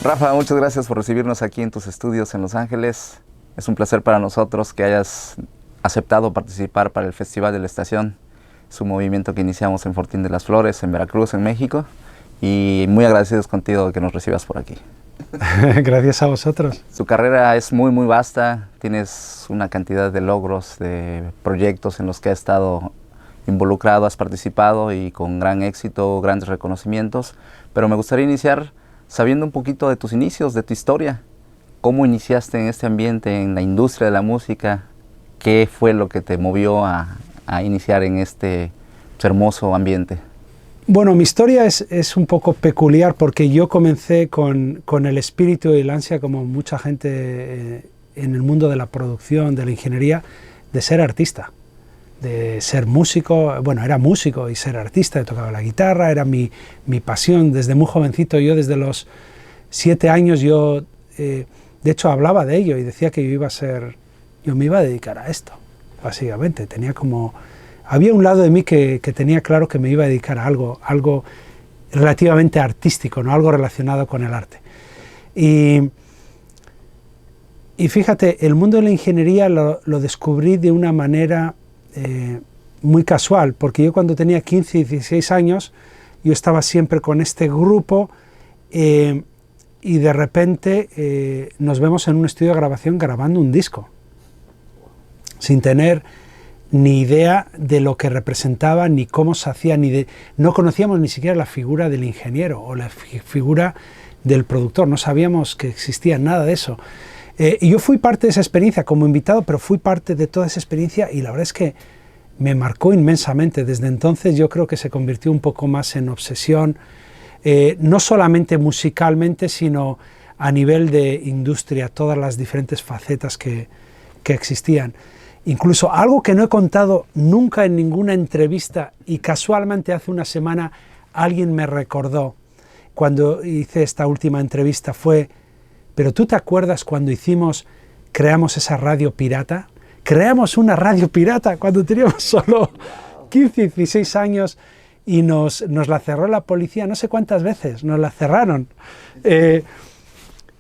Rafa, muchas gracias por recibirnos aquí en tus estudios en Los Ángeles. Es un placer para nosotros que hayas aceptado participar para el Festival de la Estación. Es un movimiento que iniciamos en Fortín de las Flores, en Veracruz, en México. Y muy agradecidos contigo de que nos recibas por aquí. Gracias a vosotros. Su carrera es muy vasta. Tienes una cantidad de logros, de proyectos en los que has estado involucrado, has participado y con gran éxito, grandes reconocimientos. Pero me gustaría iniciar sabiendo un poquito de tus inicios, de tu historia. ¿Cómo iniciaste en este ambiente, en la industria de la música? ¿Qué fue lo que te movió a iniciar en este hermoso ambiente? Bueno, mi historia es un poco peculiar porque yo comencé con el espíritu y el ansia, como mucha gente en el mundo de la producción, de la ingeniería, de ser artista, de ser músico. Bueno, era músico y ser artista, tocaba la guitarra, era mi pasión desde muy jovencito. Yo desde los 7 años, de hecho hablaba de ello y decía que yo me iba a dedicar a esto, básicamente. Había un lado de mí que tenía claro que me iba a dedicar a algo relativamente artístico, ¿no? Algo relacionado con el arte. Y fíjate, el mundo de la ingeniería lo descubrí de una manera muy casual, porque yo cuando tenía 15 y 16 años, yo estaba siempre con este grupo y de repente nos vemos en un estudio de grabación grabando un disco, sin tener ni idea de lo que representaba, ni cómo se hacía, no conocíamos ni siquiera la figura del ingeniero o la figura del productor, no sabíamos que existía nada de eso. Y yo fui parte de esa experiencia como invitado, pero fui parte de toda esa experiencia y la verdad es que me marcó inmensamente. Desde entonces yo creo que se convirtió un poco más en obsesión, no solamente musicalmente, sino a nivel de industria, todas las diferentes facetas que existían. Incluso algo que no he contado nunca en ninguna entrevista y casualmente hace una semana alguien me recordó cuando hice esta última entrevista fue: pero ¿tú te acuerdas cuando creamos esa radio pirata? Creamos una radio pirata cuando teníamos solo 15, 16 años y nos la cerró la policía, no sé cuántas veces, nos la cerraron.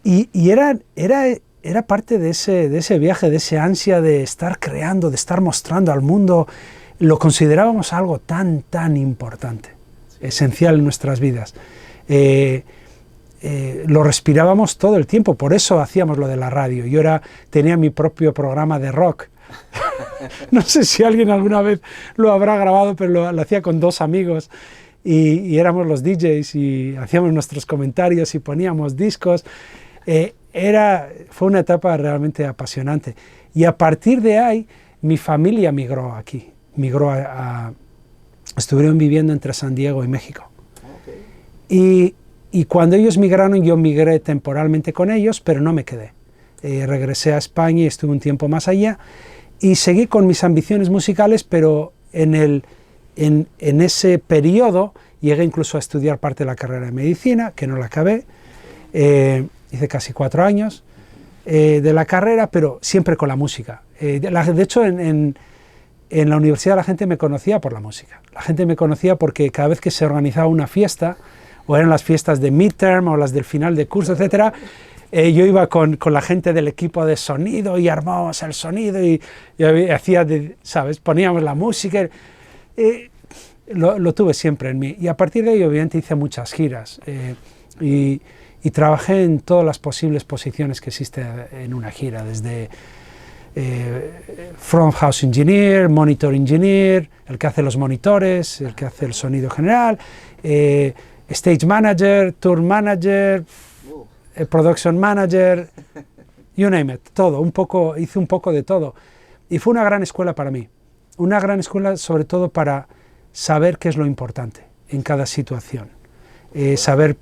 Y era parte de ese viaje, de ese ansia de estar creando, de estar mostrando al mundo. Lo considerábamos algo tan importante, esencial en nuestras vidas. Lo respirábamos todo el tiempo, por eso hacíamos lo de la radio. Yo tenía mi propio programa de rock. No sé si alguien alguna vez lo habrá grabado, pero lo hacía con 2 amigos y éramos los DJs y hacíamos nuestros comentarios y poníamos discos. Fue una etapa realmente apasionante. Y a partir de ahí, mi familia migró aquí. Estuvieron viviendo entre San Diego y México. Okay. Y cuando ellos migraron, yo migré temporalmente con ellos, pero no me quedé. Regresé a España y estuve un tiempo más allá. Y seguí con mis ambiciones musicales, pero en ese periodo llegué incluso a estudiar parte de la carrera de medicina, que no la acabé. Hice casi 4 años de la carrera, pero siempre con la música. De hecho, en la universidad la gente me conocía por la música. La gente me conocía porque cada vez que se organizaba una fiesta, o eran las fiestas de midterm o las del final de curso, etc., yo iba con la gente del equipo de sonido y armábamos el sonido y hacía, ¿sabes? Poníamos la música. Lo tuve siempre en mí. Y a partir de ahí, obviamente, hice muchas giras. Y trabajé en todas las posibles posiciones que existe en una gira, desde front house engineer, monitor engineer, el que hace los monitores, el que hace el sonido general, stage manager, tour manager, production manager, you name it, todo, hice un poco de todo. Y fue una gran escuela para mí, una gran escuela sobre todo para saber qué es lo importante en cada situación, saber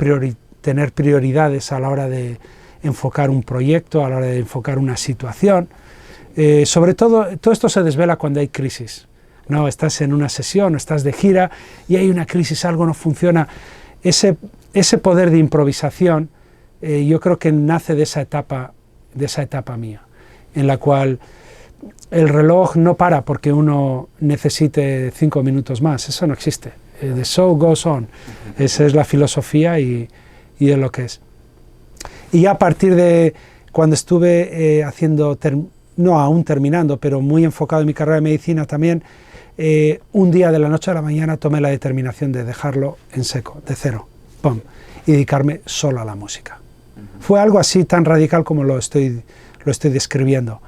tener prioridades a la hora de enfocar un proyecto, a la hora de enfocar una situación. Sobre todo esto se desvela cuando hay crisis, ¿no? Estás en una sesión, estás de gira y hay una crisis, algo no funciona. Ese poder de improvisación yo creo que nace de esa etapa mía, en la cual el reloj no para porque uno necesite 5 minutos más, eso no existe. The show goes on. Esa es la filosofía y es lo que es. Y ya a partir de cuando estuve no aún terminando, pero muy enfocado en mi carrera de medicina también, un día de la noche a la mañana tomé la determinación de dejarlo en seco, de cero, ¡pum!, y dedicarme solo a la música. Fue algo así tan radical como lo estoy describiendo.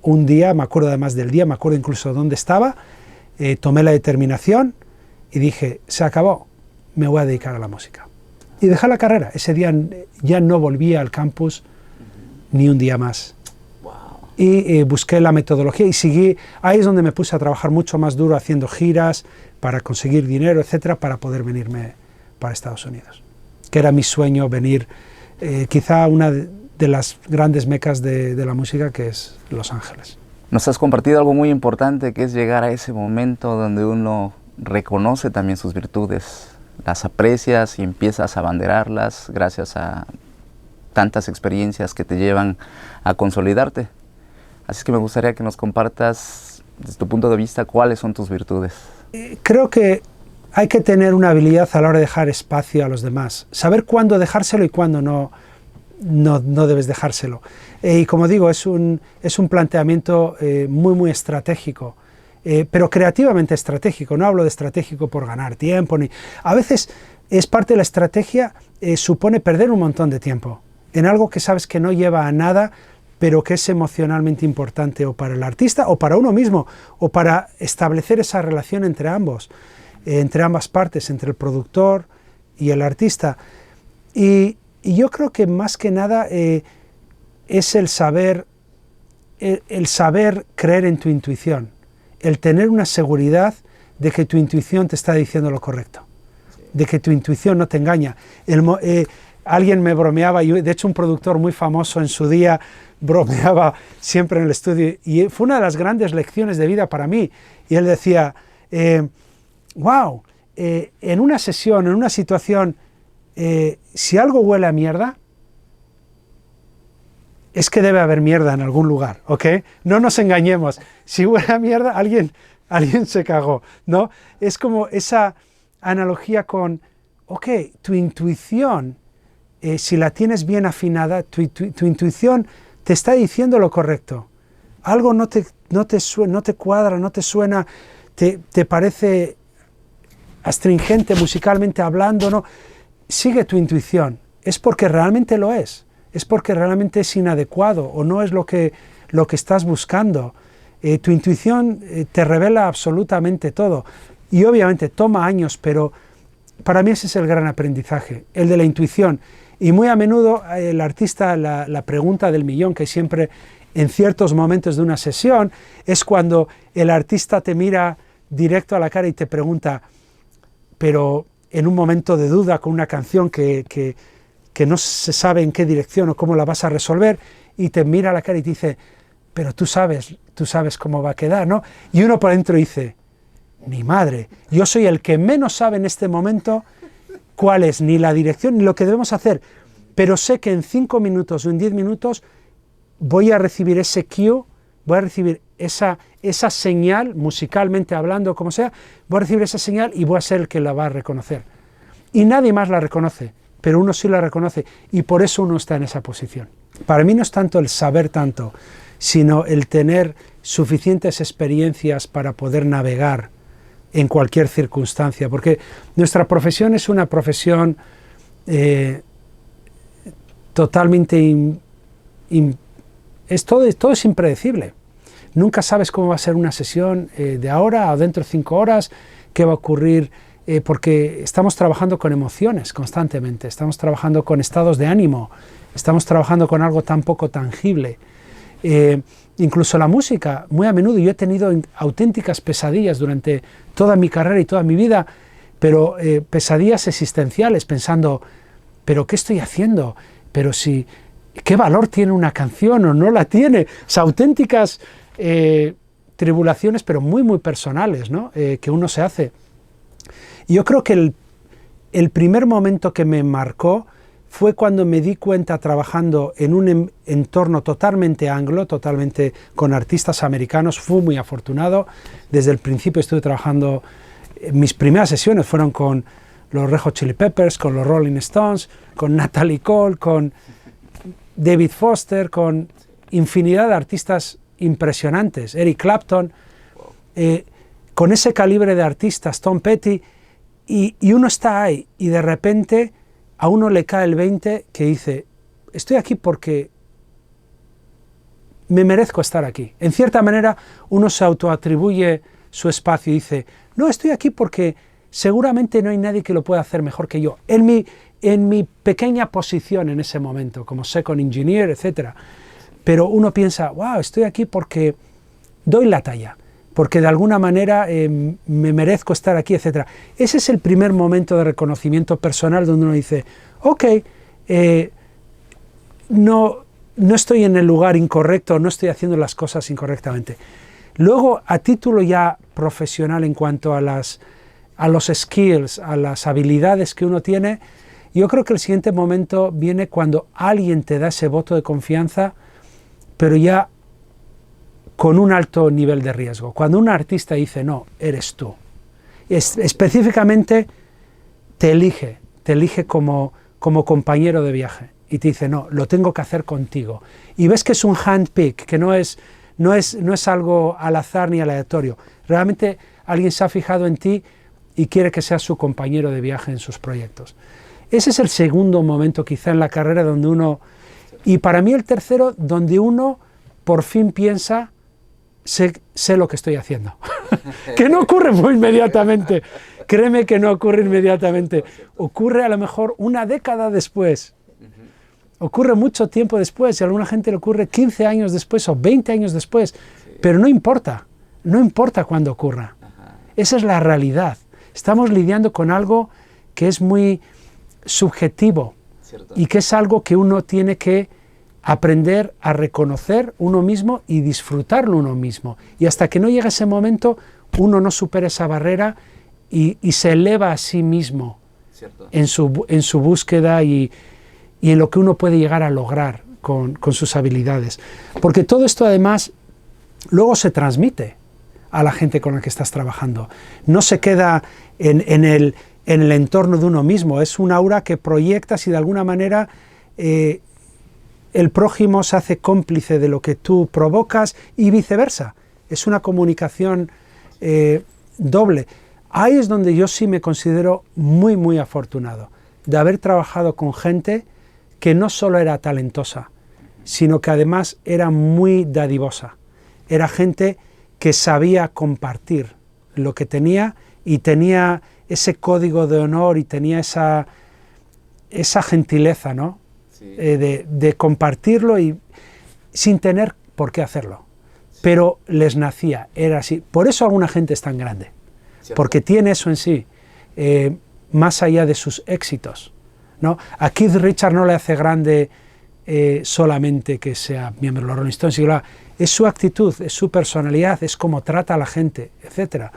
Un día, me acuerdo además del día, me acuerdo incluso dónde estaba, tomé la determinación y dije, se acabó, me voy a dedicar a la música. Y dejé la carrera. Ese día ya no volví al campus ni un día más. Y busqué la metodología y seguí. Ahí es donde me puse a trabajar mucho más duro haciendo giras para conseguir dinero, etcétera, para poder venirme para Estados Unidos. Que era mi sueño venir, quizá una de las grandes mecas de la música, que es Los Ángeles. Nos has compartido algo muy importante, que es llegar a ese momento donde uno reconoce también sus virtudes, las aprecias y empiezas a abanderarlas gracias a tantas experiencias que te llevan a consolidarte. Así que me gustaría que nos compartas, desde tu punto de vista, cuáles son tus virtudes. Creo que hay que tener una habilidad a la hora de dejar espacio a los demás, saber cuándo dejárselo y cuándo no debes dejárselo. Y como digo, es un planteamiento muy estratégico, pero creativamente estratégico. No hablo de estratégico por ganar tiempo, a veces es parte de la estrategia, supone perder un montón de tiempo en algo que sabes que no lleva a nada, pero que es emocionalmente importante o para el artista o para uno mismo, o para establecer esa relación entre ambos, entre ambas partes, entre el productor y el artista. Y yo creo que más que nada es el saber creer en tu intuición, el tener una seguridad de que tu intuición te está diciendo lo correcto, de que tu intuición no te engaña. Alguien me bromeaba, y de hecho un productor muy famoso en su día bromeaba siempre en el estudio, y fue una de las grandes lecciones de vida para mí, y él decía, wow, en una sesión, en una situación, si algo huele a mierda, es que debe haber mierda en algún lugar, ¿ok? No nos engañemos, si huele a mierda, alguien se cagó, ¿no? Es como esa analogía con, ok, tu intuición, si la tienes bien afinada, tu intuición te está diciendo lo correcto. Algo no te cuadra, no te suena, te parece astringente musicalmente hablando, ¿no? Sigue tu intuición. Es porque realmente lo es porque realmente es inadecuado o no es lo que estás buscando. Tu intuición te revela absolutamente todo. Y obviamente toma años, pero para mí ese es el gran aprendizaje, el de la intuición. Y muy a menudo el artista, la pregunta del millón que siempre en ciertos momentos de una sesión, es cuando el artista te mira directo a la cara y te pregunta, pero en un momento de duda con una canción que no se sabe en qué dirección o cómo la vas a resolver, y te mira a la cara y te dice, pero tú sabes cómo va a quedar, ¿no? Y uno por dentro dice, mi madre, yo soy el que menos sabe en este momento cuál es ni la dirección ni lo que debemos hacer, pero sé que en 5 minutos o en 10 minutos voy a recibir ese cue, voy a recibir esa señal, musicalmente hablando, como sea, voy a recibir esa señal y voy a ser el que la va a reconocer. Y nadie más la reconoce, pero uno sí la reconoce, y por eso uno está en esa posición. Para mí no es tanto el saber tanto, sino el tener suficientes experiencias para poder navegar en cualquier circunstancia, porque nuestra profesión es una profesión totalmente... todo es impredecible. Nunca sabes cómo va a ser una sesión de ahora o dentro de 5 horas, qué va a ocurrir, porque estamos trabajando con emociones constantemente, estamos trabajando con estados de ánimo, estamos trabajando con algo tan poco tangible. Incluso la música, muy a menudo yo he tenido auténticas pesadillas durante toda mi carrera y toda mi vida, pero pesadillas existenciales, pensando, ¿pero qué estoy haciendo? Pero si, ¿qué valor tiene una canción o no la tiene? O sea, auténticas tribulaciones, pero muy personales, ¿no? Que uno se hace. Y yo creo que el primer momento que me marcó fue cuando me di cuenta, trabajando en un entorno totalmente anglo, totalmente con artistas americanos. Fui muy afortunado. Desde el principio estuve trabajando, mis primeras sesiones fueron con los Red Hot Chili Peppers, con los Rolling Stones, con Natalie Cole, con David Foster, con infinidad de artistas impresionantes, Eric Clapton, con ese calibre de artistas, Tom Petty, y uno está ahí y de repente a uno le cae el 20 que dice, estoy aquí porque me merezco estar aquí. En cierta manera uno se autoatribuye su espacio y dice, no, estoy aquí porque seguramente no hay nadie que lo pueda hacer mejor que yo, en mi pequeña posición en ese momento, como second engineer, etc. Pero uno piensa, wow, estoy aquí porque doy la talla, porque de alguna manera me merezco estar aquí, etc. Ese es el primer momento de reconocimiento personal donde uno dice, ok, no estoy en el lugar incorrecto, no estoy haciendo las cosas incorrectamente. Luego, a título ya profesional en cuanto a los skills, a las habilidades que uno tiene, yo creo que el siguiente momento viene cuando alguien te da ese voto de confianza, pero ya con un alto nivel de riesgo. Cuando un artista dice, no, eres tú. Específicamente te elige como compañero de viaje y te dice, no, lo tengo que hacer contigo. Y ves que es un handpick, que no es algo al azar ni aleatorio. Realmente alguien se ha fijado en ti y quiere que seas su compañero de viaje en sus proyectos. Ese es el segundo momento quizá en la carrera donde uno... Y para mí el tercero, donde uno por fin piensa, sé lo que estoy haciendo. Que no ocurre muy inmediatamente. Créeme que no ocurre inmediatamente. Ocurre a lo mejor una década después. Ocurre mucho tiempo después, y a alguna gente le ocurre 15 años después o 20 años después, pero no importa cuándo ocurra. Esa es la realidad. Estamos lidiando con algo que es muy subjetivo y que es algo que uno tiene que aprender a reconocer uno mismo y disfrutarlo uno mismo. Y hasta que no llega ese momento, uno no supera esa barrera y se eleva a sí mismo en su búsqueda y en lo que uno puede llegar a lograr con sus habilidades. Porque todo esto además luego se transmite a la gente con la que estás trabajando. No se queda en el entorno de uno mismo, es un aura que proyectas y de alguna manera el prójimo se hace cómplice de lo que tú provocas y viceversa. Es una comunicación doble. Ahí es donde yo sí me considero muy, muy afortunado de haber trabajado con gente que no solo era talentosa, sino que además era muy dadivosa. Era gente que sabía compartir lo que tenía y tenía ese código de honor y tenía esa gentileza, ¿no? Sí. De compartirlo y sin tener por qué hacerlo. Sí. Pero les nacía, era así. Por eso alguna gente es tan grande, ¿cierto? Porque tiene eso en sí, más allá de sus éxitos, ¿no? A Keith Richards no le hace grande solamente que sea miembro de los Rolling Stones, es su actitud, es su personalidad, es cómo trata a la gente, etc.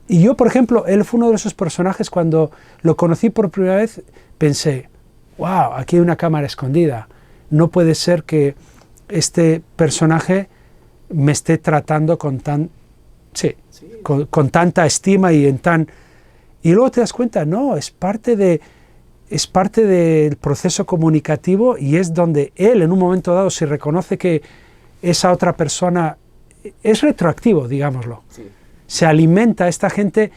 Y yo, por ejemplo, él fue uno de esos personajes, cuando lo conocí por primera vez, pensé, wow, aquí hay una cámara escondida, no puede ser que este personaje me esté tratando con tanta estima y y luego te das cuenta, no, es parte del proceso comunicativo y es donde él en un momento dado se reconoce que esa otra persona es retroactivo, digámoslo. Sí. Se alimenta a esta gente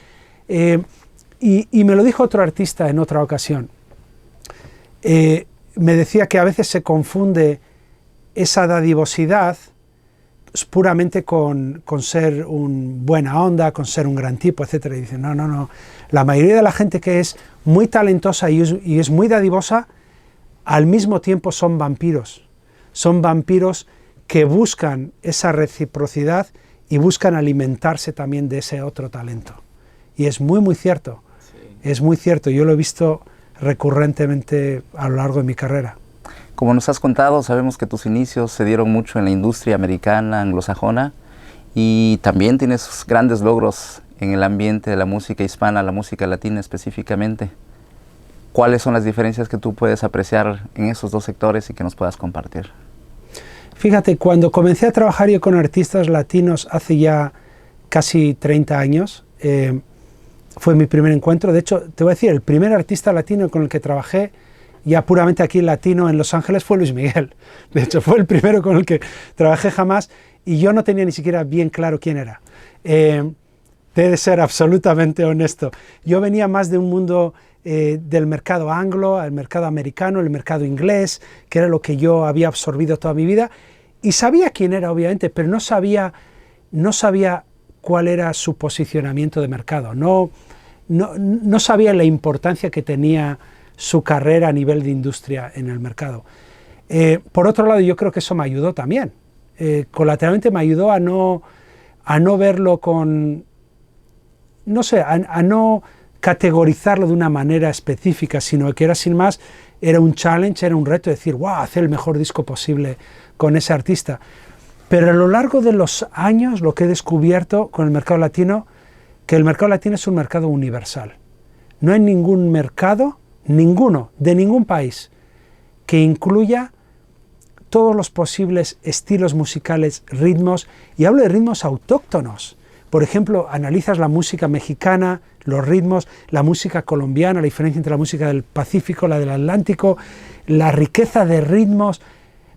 y me lo dijo otro artista en otra ocasión. Me decía que a veces se confunde esa dadivosidad puramente con ser un buena onda, con ser un gran tipo, etc. Y dice, no, la mayoría de la gente que es muy talentosa y es muy dadivosa, al mismo tiempo son vampiros que buscan esa reciprocidad y buscan alimentarse también de ese otro talento. Y es muy, muy cierto, sí. Es muy cierto, yo lo he visto recurrentemente a lo largo de mi carrera. Como nos has contado, sabemos que tus inicios se dieron mucho en la industria americana, anglosajona, y también tienes grandes logros en el ambiente de la música hispana, la música latina específicamente. ¿Cuáles son las diferencias que tú puedes apreciar en esos dos sectores y que nos puedas compartir? Fíjate, cuando comencé a trabajar yo con artistas latinos hace ya casi 30 años, fue mi primer encuentro. De hecho, te voy a decir, el primer artista latino con el que trabajé ya puramente aquí latino en Los Ángeles fue Luis Miguel. De hecho, fue el primero con el que trabajé jamás y yo no tenía ni siquiera bien claro quién era. He de ser absolutamente honesto. Yo venía más de un mundo del mercado anglo, el mercado americano, el mercado inglés, que era lo que yo había absorbido toda mi vida, y sabía quién era, obviamente, pero no sabía cuál era su posicionamiento de mercado. No sabía la importancia que tenía su carrera a nivel de industria en el mercado. Por otro lado, yo creo que eso me ayudó también. Colateralmente me ayudó a no verlo con, no sé, a no categorizarlo de una manera específica, sino que era sin más, era un challenge, era un reto, decir, wow, hacer el mejor disco posible con ese artista. Pero a lo largo de los años, lo que he descubierto con el mercado latino, que el mercado latino es un mercado universal. No hay ningún mercado, ninguno, de ningún país, que incluya todos los posibles estilos musicales, ritmos, y hablo de ritmos autóctonos. Por ejemplo, analizas la música mexicana, los ritmos, la música colombiana, la diferencia entre la música del Pacífico, la del Atlántico, la riqueza de ritmos.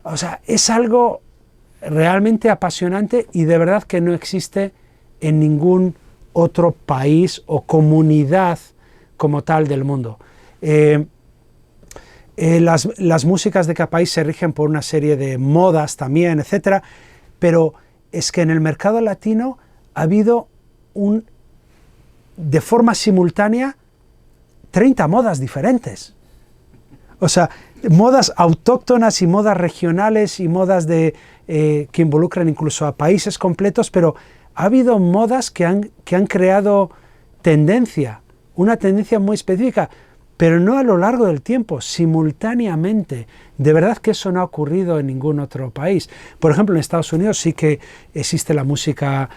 O sea, es algo realmente apasionante y de verdad que no existe en ningún otro país o comunidad como tal del mundo. Las músicas de cada país se rigen por una serie de modas también, etcétera, pero es que en el mercado latino ha habido de forma simultánea 30 modas diferentes. O sea, modas autóctonas y modas regionales y modas que involucran incluso a países completos, pero ha habido modas que han creado tendencia, una tendencia muy específica, pero no a lo largo del tiempo, simultáneamente. De verdad que eso no ha ocurrido en ningún otro país. Por ejemplo, en Estados Unidos sí que existe la música,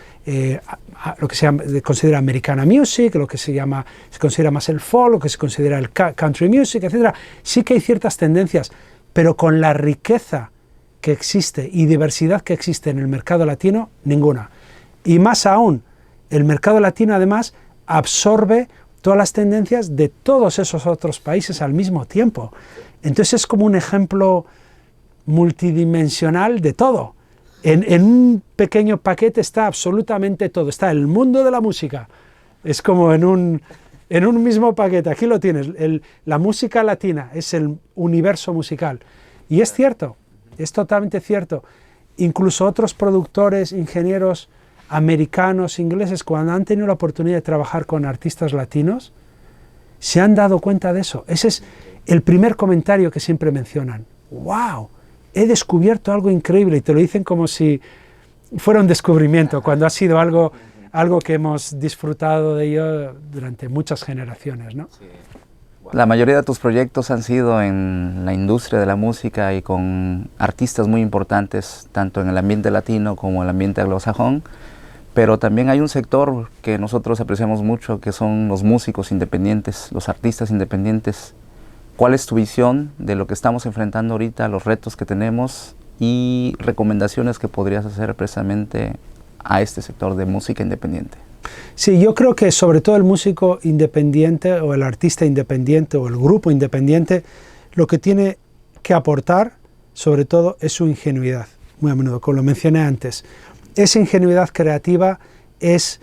lo que se considera Americana Music, lo que se considera más el folk, lo que se considera el country music, etc. Sí que hay ciertas tendencias, pero con la riqueza que existe y diversidad que existe en el mercado latino, ninguna. Y más aún, el mercado latino además absorbe todas las tendencias de todos esos otros países al mismo tiempo. Entonces es como un ejemplo multidimensional de todo. En un pequeño paquete está absolutamente todo. Está el mundo de la música. Es como en un mismo paquete. Aquí lo tienes. La música latina es el universo musical. Y es cierto, es totalmente cierto. Incluso otros productores, ingenieros americanos, ingleses, cuando han tenido la oportunidad de trabajar con artistas latinos, se han dado cuenta de eso. Ese es el primer comentario que siempre mencionan. ¡Wow! He descubierto algo increíble, y te lo dicen como si fuera un descubrimiento, cuando ha sido algo que hemos disfrutado de ello durante muchas generaciones, ¿no? La mayoría de tus proyectos han sido en la industria de la música y con artistas muy importantes, tanto en el ambiente latino como en el ambiente anglosajón. Pero también hay un sector que nosotros apreciamos mucho, que son los músicos independientes, los artistas independientes. ¿Cuál es tu visión de lo que estamos enfrentando ahorita, los retos que tenemos y recomendaciones que podrías hacer precisamente a este sector de música independiente? Sí, yo creo que sobre todo el músico independiente o el artista independiente o el grupo independiente, lo que tiene que aportar sobre todo es su ingenuidad, muy a menudo, como lo mencioné antes. Esa ingenuidad creativa es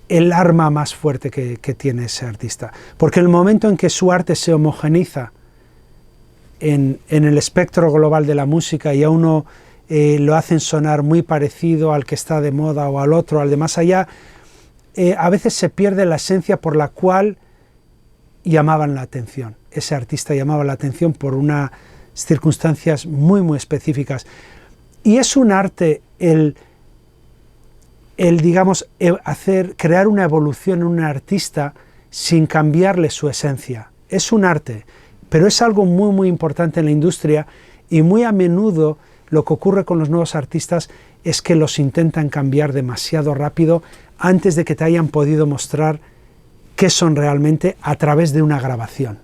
el arma más fuerte que tiene ese artista. Porque en el momento en que su arte se homogeniza en el espectro global de la música y a uno lo hacen sonar muy parecido al que está de moda o al otro, al de más allá, a veces se pierde la esencia por la cual llamaban la atención. Ese artista llamaba la atención por unas circunstancias muy, muy específicas. Y es un arte crear una evolución en un artista sin cambiarle su esencia. Es un arte, pero es algo muy, muy importante en la industria y muy a menudo lo que ocurre con los nuevos artistas es que los intentan cambiar demasiado rápido antes de que te hayan podido mostrar qué son realmente a través de una grabación.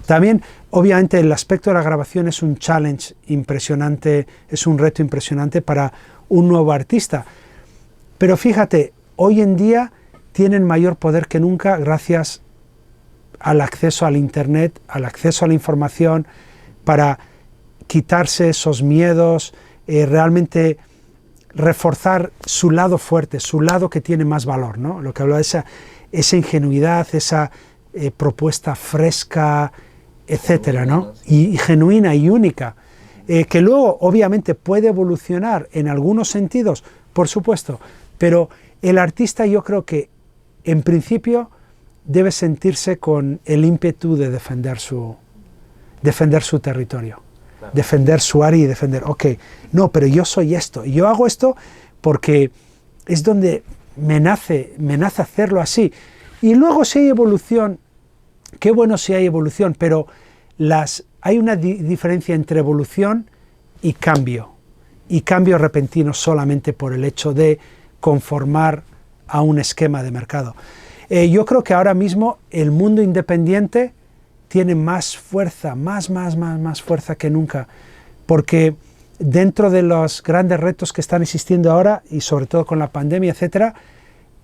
También, obviamente, el aspecto de la grabación es un challenge impresionante, es un reto impresionante para un nuevo artista. Pero fíjate, hoy en día tienen mayor poder que nunca gracias al acceso al Internet, al acceso a la información, para quitarse esos miedos, realmente reforzar su lado fuerte, su lado que tiene más valor, ¿no? Lo que habla de esa ingenuidad, esa propuesta fresca, etcétera, ¿no? Y genuina y única, que luego obviamente puede evolucionar en algunos sentidos, por supuesto, pero el artista yo creo que en principio debe sentirse con el ímpetu de defender su territorio, claro, defender su área y defender, ok, no, pero yo soy esto, y yo hago esto porque es donde me nace hacerlo así. Y luego si hay evolución, qué bueno si hay evolución, pero hay una diferencia entre evolución y cambio repentino solamente por el hecho de conformar a un esquema de mercado. Yo creo que ahora mismo el mundo independiente tiene más fuerza, más fuerza que nunca, porque dentro de los grandes retos que están existiendo ahora, y sobre todo con la pandemia, etcétera,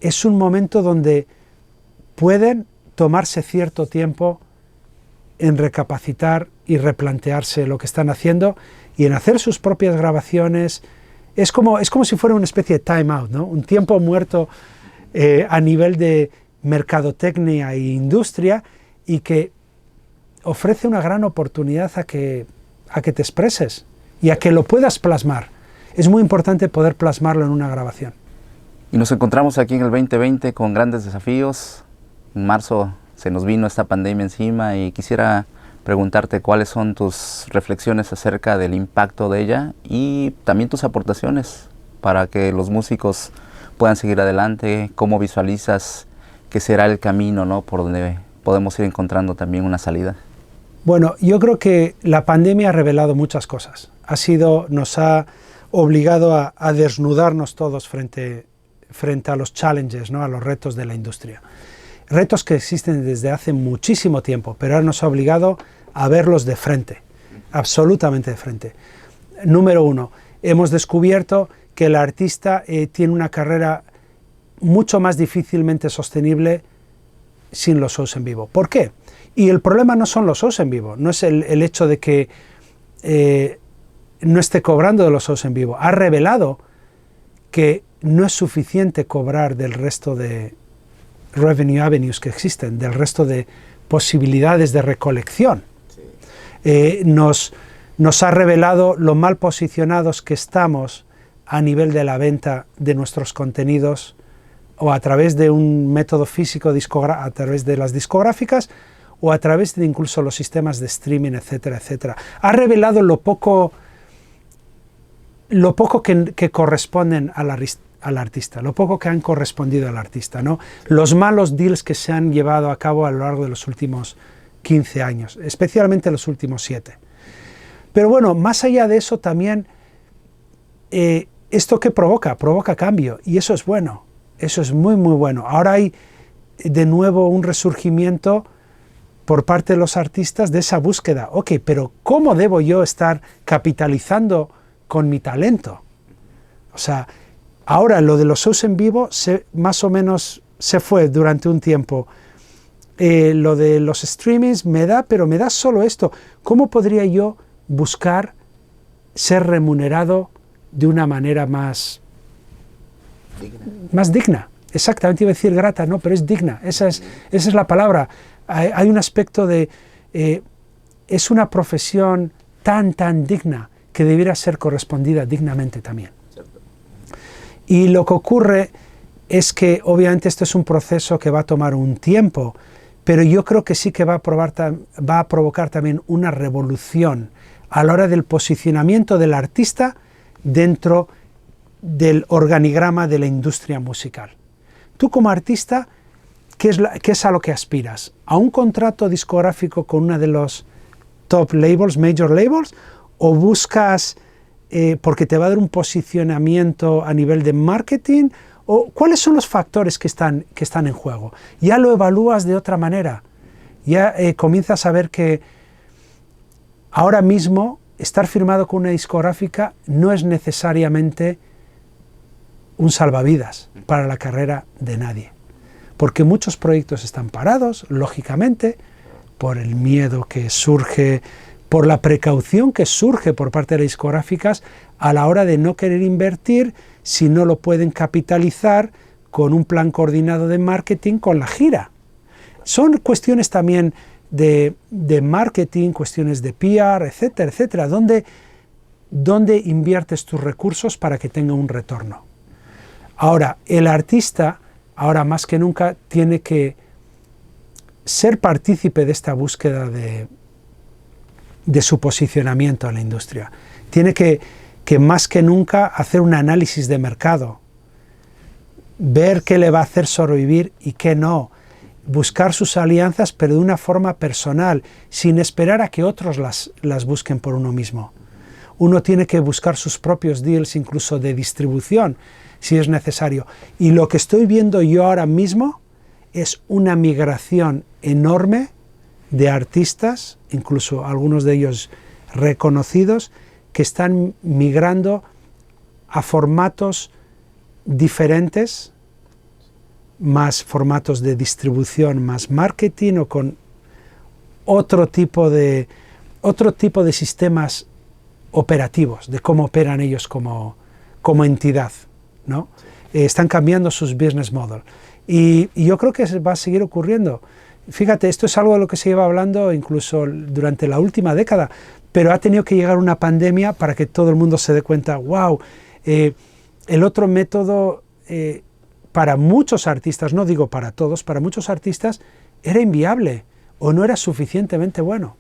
es un momento donde pueden tomarse cierto tiempo en recapacitar y replantearse lo que están haciendo y en hacer sus propias grabaciones. Es como si fuera una especie de time out, ¿no? Un tiempo muerto a nivel de mercadotecnia e industria, y que ofrece una gran oportunidad a que te expreses y a que lo puedas plasmar. Es muy importante poder plasmarlo en una grabación. Y nos encontramos aquí en el 2020 con grandes desafíos. En marzo se nos vino esta pandemia encima y quisiera preguntarte cuáles son tus reflexiones acerca del impacto de ella y también tus aportaciones para que los músicos puedan seguir adelante, cómo visualizas que será el camino, ¿no?, por donde podemos ir encontrando también una salida. Bueno, yo creo que la pandemia ha revelado muchas cosas. Nos ha obligado a desnudarnos todos frente a los challenges, ¿no?, a los retos de la industria. Retos que existen desde hace muchísimo tiempo, pero ahora nos ha obligado a verlos de frente, absolutamente de frente. Número uno, hemos descubierto que el artista tiene una carrera mucho más difícilmente sostenible sin los shows en vivo. ¿Por qué? Y el problema no son los shows en vivo, no es el hecho de que no esté cobrando de los shows en vivo. Ha revelado que no es suficiente cobrar del resto de revenue avenues que existen, del resto de posibilidades de recolección. Sí. Nos ha revelado lo mal posicionados que estamos a nivel de la venta de nuestros contenidos, o a través de un método físico, a través de las discográficas, o a través de incluso los sistemas de streaming, etcétera, etcétera. Ha revelado lo poco que corresponden al artista, lo poco que han correspondido al artista, ¿no? Los malos deals que se han llevado a cabo a lo largo de los últimos 15 años, especialmente los últimos 7. Pero bueno, más allá de eso también, ¿esto qué provoca? Provoca cambio, y eso es bueno, eso es muy bueno. Ahora hay de nuevo un resurgimiento por parte de los artistas de esa búsqueda. Ok, pero ¿cómo debo yo estar capitalizando con mi talento? O sea, ahora lo de los shows en vivo más o menos se fue durante un tiempo. Lo de los streamings pero me da solo esto. ¿Cómo podría yo buscar ser remunerado de una manera más digna? Exactamente, iba a decir grata, no, pero es digna. Esa es la palabra. Hay un aspecto de... es una profesión tan digna que debiera ser correspondida dignamente también. Y lo que ocurre es que obviamente esto es un proceso que va a tomar un tiempo, pero yo creo que sí que va a provocar también una revolución a la hora del posicionamiento del artista dentro del organigrama de la industria musical. Tú como artista, ¿qué es a lo que aspiras? ¿A un contrato discográfico con una de los top labels, major labels? ¿O buscas porque te va a dar un posicionamiento a nivel de marketing? ¿O cuáles son los factores que están en juego? Ya lo evalúas de otra manera. Ya comienzas a ver que ahora mismo estar firmado con una discográfica no es necesariamente un salvavidas para la carrera de nadie. porque muchos proyectos están parados, lógicamente, por el miedo que surge, por la precaución que surge por parte de las discográficas a la hora de no querer invertir si no lo pueden capitalizar con un plan coordinado de marketing con la gira. Son cuestiones también de marketing, cuestiones de PR, etcétera, etcétera. ¿Dónde inviertes tus recursos para que tenga un retorno? Ahora, el artista, ahora más que nunca, tiene que ser partícipe de esta búsqueda de su posicionamiento en la industria. Tiene que más que nunca hacer un análisis de mercado, ver qué le va a hacer sobrevivir y qué no, buscar sus alianzas pero de una forma personal, sin esperar a que otros las busquen por uno mismo. Uno tiene que buscar sus propios deals, incluso de distribución, si es necesario. Y lo que estoy viendo yo ahora mismo es una migración enorme de artistas, incluso algunos de ellos reconocidos, que están migrando a formatos diferentes, más formatos de distribución, más marketing o con otro tipo de sistemas operativos, de cómo operan ellos como entidad, ¿no? Están cambiando sus business model. Y yo creo que va a seguir ocurriendo. Fíjate, esto es algo de lo que se lleva hablando incluso durante la última década, pero ha tenido que llegar una pandemia para que todo el mundo se dé cuenta, wow, el otro método para muchos artistas, no digo para todos, para muchos artistas era inviable o no era suficientemente bueno.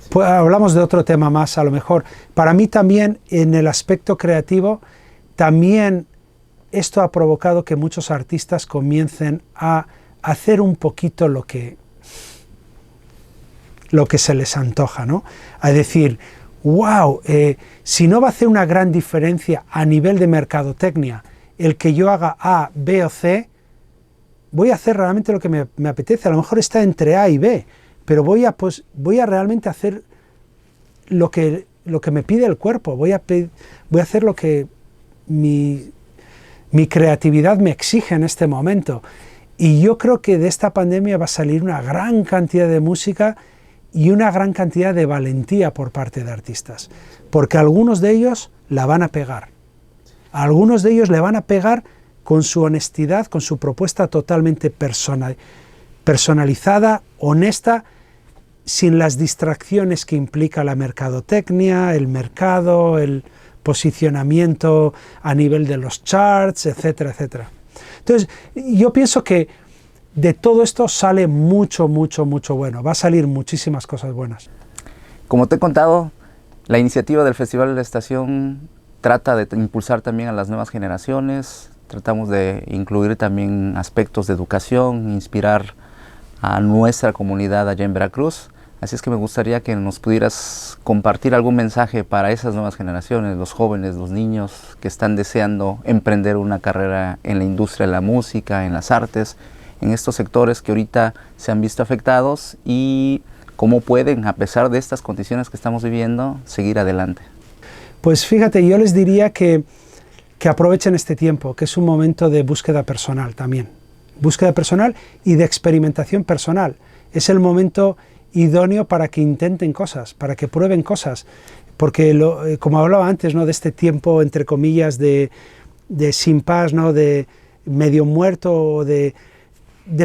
Pues hablamos de otro tema más a lo mejor. Para mí también en el aspecto creativo, también esto ha provocado que muchos artistas comiencen a hacer un poquito lo que se les antoja, ¿no? A decir, wow, si no va a hacer una gran diferencia a nivel de mercadotecnia el que yo haga A, B o C, voy a hacer realmente lo que me apetece. A lo mejor está entre A y B, pero voy a realmente hacer lo que me pide el cuerpo, voy a hacer lo que mi creatividad me exige en este momento. Y yo creo que de esta pandemia va a salir una gran cantidad de música y una gran cantidad de valentía por parte de artistas, porque algunos de ellos la van a pegar. Algunos de ellos le van a pegar con su honestidad, con su propuesta totalmente personalizada, honesta, sin las distracciones que implica la mercadotecnia, el mercado, el posicionamiento a nivel de los charts, etcétera, etcétera. Entonces, yo pienso que de todo esto sale mucho, mucho, mucho bueno. Va a salir muchísimas cosas buenas. Como te he contado, la iniciativa del Festival de la Estación trata de impulsar también a las nuevas generaciones. Tratamos de incluir también aspectos de educación, inspirar a nuestra comunidad allá en Veracruz. Así es que me gustaría que nos pudieras compartir algún mensaje para esas nuevas generaciones, los jóvenes, los niños que están deseando emprender una carrera en la industria de la música, en las artes, en estos sectores que ahorita se han visto afectados y cómo pueden, a pesar de estas condiciones que estamos viviendo, seguir adelante. Pues fíjate, yo les diría que aprovechen este tiempo, que es un momento de búsqueda personal también. Búsqueda personal y de experimentación personal. Es el momento idóneo para que intenten cosas, para que prueben cosas, porque como hablaba antes, ¿no?, de este tiempo, entre comillas, de sin paz, ¿no?, de medio muerto, o de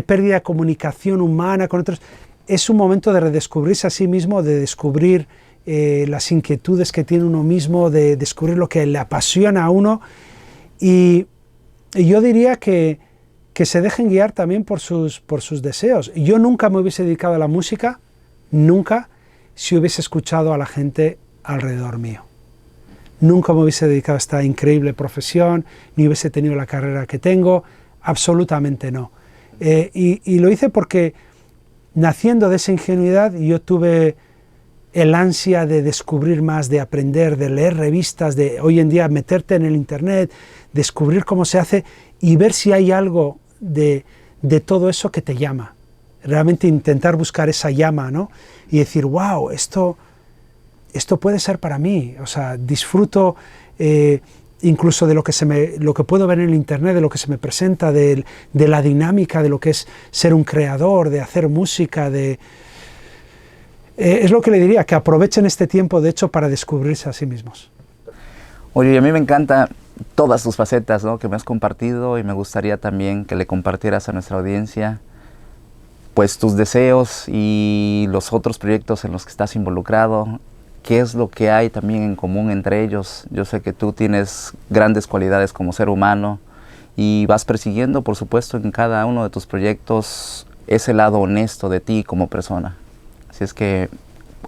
pérdida de comunicación humana con otros, es un momento de redescubrirse a sí mismo, de descubrir las inquietudes que tiene uno mismo, de descubrir lo que le apasiona a uno, y yo diría que se dejen guiar también por sus deseos. Yo nunca me hubiese dedicado a la música, nunca, si hubiese escuchado a la gente alrededor mío. Nunca me hubiese dedicado a esta increíble profesión, ni hubiese tenido la carrera que tengo, absolutamente no. Y lo hice porque, naciendo de esa ingenuidad, yo tuve el ansia de descubrir más, de aprender, de leer revistas, de hoy en día meterte en el internet, descubrir cómo se hace y ver si hay algo de todo eso que te llama. Realmente intentar buscar esa llama, ¿no? Y decir, wow, esto puede ser para mí. O sea, disfruto incluso de lo que puedo ver en el internet, de lo que se me presenta, de la dinámica de lo que es ser un creador, de hacer música, es lo que le diría, que aprovechen este tiempo, de hecho, para descubrirse a sí mismos. Oye, a mí me encantan todas tus facetas, ¿no?, que me has compartido, y me gustaría también que le compartieras a nuestra audiencia pues tus deseos y los otros proyectos en los que estás involucrado. ¿Qué es lo que hay también en común entre ellos? Yo sé que tú tienes grandes cualidades como ser humano y vas persiguiendo, por supuesto, en cada uno de tus proyectos ese lado honesto de ti como persona. Así es que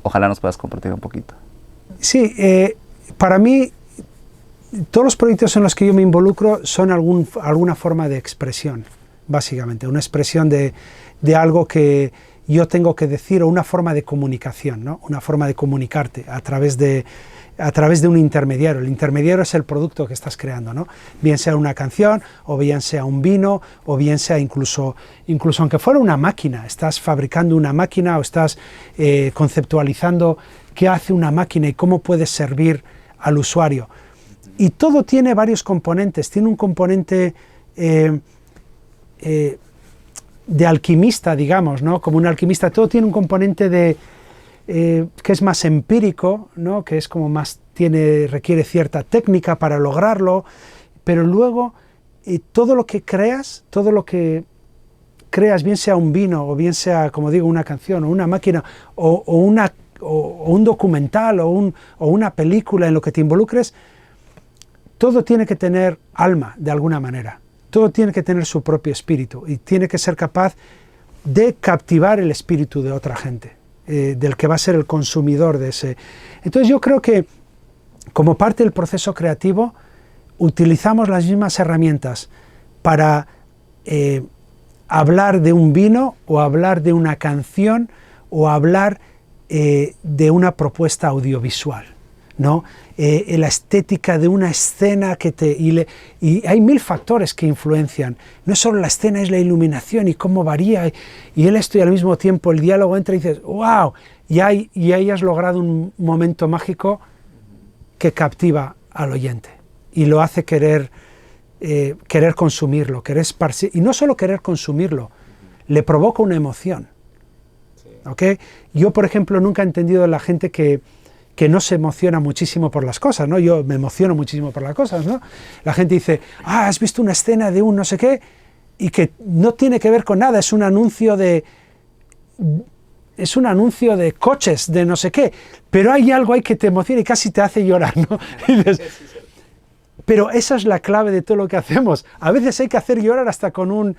ojalá nos puedas compartir un poquito. Sí, para mí todos los proyectos en los que yo me involucro son alguna forma de expresión, básicamente, una expresión de algo que yo tengo que decir, o una forma de comunicación, ¿no? Una forma de comunicarte a través de un intermediario. El intermediario es el producto que estás creando, ¿no? Bien sea una canción, o bien sea un vino, o bien sea incluso aunque fuera una máquina, estás fabricando una máquina o estás conceptualizando qué hace una máquina y cómo puede servir al usuario. Y todo tiene varios componentes. Tiene un componente de alquimista, digamos, ¿no? Como un alquimista, todo tiene un componente que es más empírico, ¿no? Que es como más requiere cierta técnica para lograrlo, pero luego todo lo que creas, bien sea un vino, o bien sea, como digo, una canción, o una máquina, o un documental, o una película en lo que te involucres, todo tiene que tener alma, de alguna manera. Todo tiene que tener su propio espíritu y tiene que ser capaz de captivar el espíritu de otra gente, del que va a ser el consumidor de ese. Entonces yo creo que como parte del proceso creativo utilizamos las mismas herramientas para hablar de un vino, o hablar de una canción, o hablar de una propuesta audiovisual, ¿no? La estética de una escena y hay mil factores que influencian. No solo la escena, es la iluminación y cómo varía, y esto, y al mismo tiempo el diálogo entra y dices ¡wow! Y ahí has logrado un momento mágico que captiva al oyente y lo hace querer consumirlo, y no solo querer consumirlo, le provoca una emoción. ¿Okay? Yo, por ejemplo, nunca he entendido a la gente que no se emociona muchísimo por las cosas, ¿no? Yo me emociono muchísimo por las cosas, ¿no? La gente dice, has visto una escena de un no sé qué, y que no tiene que ver con nada, es un anuncio de coches, de no sé qué, pero hay algo ahí que te emociona y casi te hace llorar, ¿no? Y dices, pero esa es la clave de todo lo que hacemos. A veces hay que hacer llorar hasta con un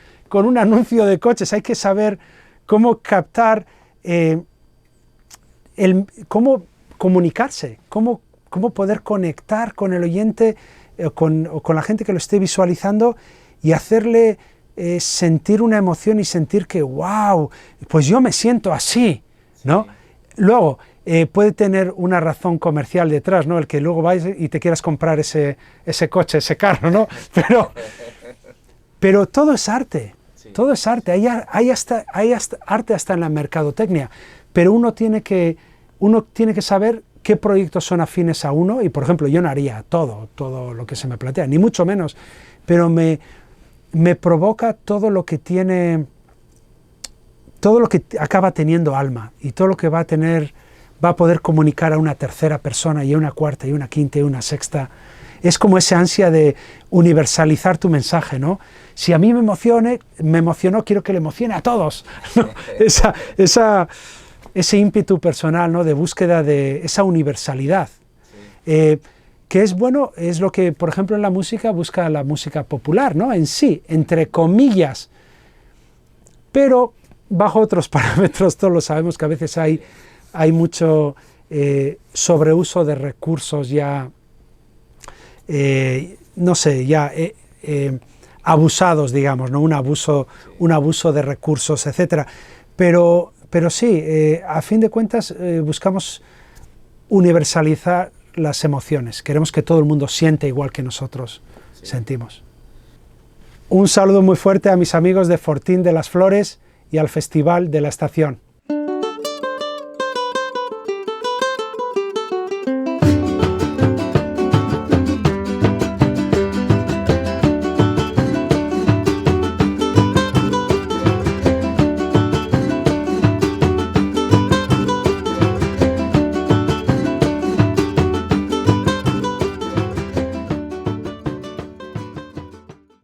anuncio de coches. Hay que saber cómo captar, cómo comunicarse, cómo poder conectar con el oyente, o con la gente que lo esté visualizando, y hacerle sentir una emoción y sentir que, wow, pues yo me siento así, ¿no? Sí. Luego, puede tener una razón comercial detrás, ¿no? El que luego vayas y te quieras comprar ese coche, ese carro, ¿no? Pero todo es arte, sí. Todo es arte, hay arte hasta en la mercadotecnia, pero uno tiene que saber qué proyectos son afines a uno, y por ejemplo yo no haría todo lo que se me plantea, ni mucho menos, pero me provoca todo lo que acaba teniendo alma, y todo lo que va a poder comunicar a una tercera persona, y a una cuarta, y una quinta, y una sexta. Es como esa ansia de universalizar tu mensaje, ¿no? Si a mí me emocionó, quiero que le emocione a todos, ¿no? Ese ímpetu personal, ¿no? De búsqueda de esa universalidad, sí. Que es bueno, es lo que, por ejemplo, en la música busca la música popular, ¿no? En sí, entre comillas, pero bajo otros parámetros. Todos lo sabemos, que a veces hay mucho sobreuso de recursos ya, no sé, ya abusados, digamos, ¿no? Un abuso de recursos, etcétera. Pero sí, a fin de cuentas buscamos universalizar las emociones. Queremos que todo el mundo siente igual que nosotros sentimos. Un saludo muy fuerte a mis amigos de Fortín de las Flores y al Festival de la Estación.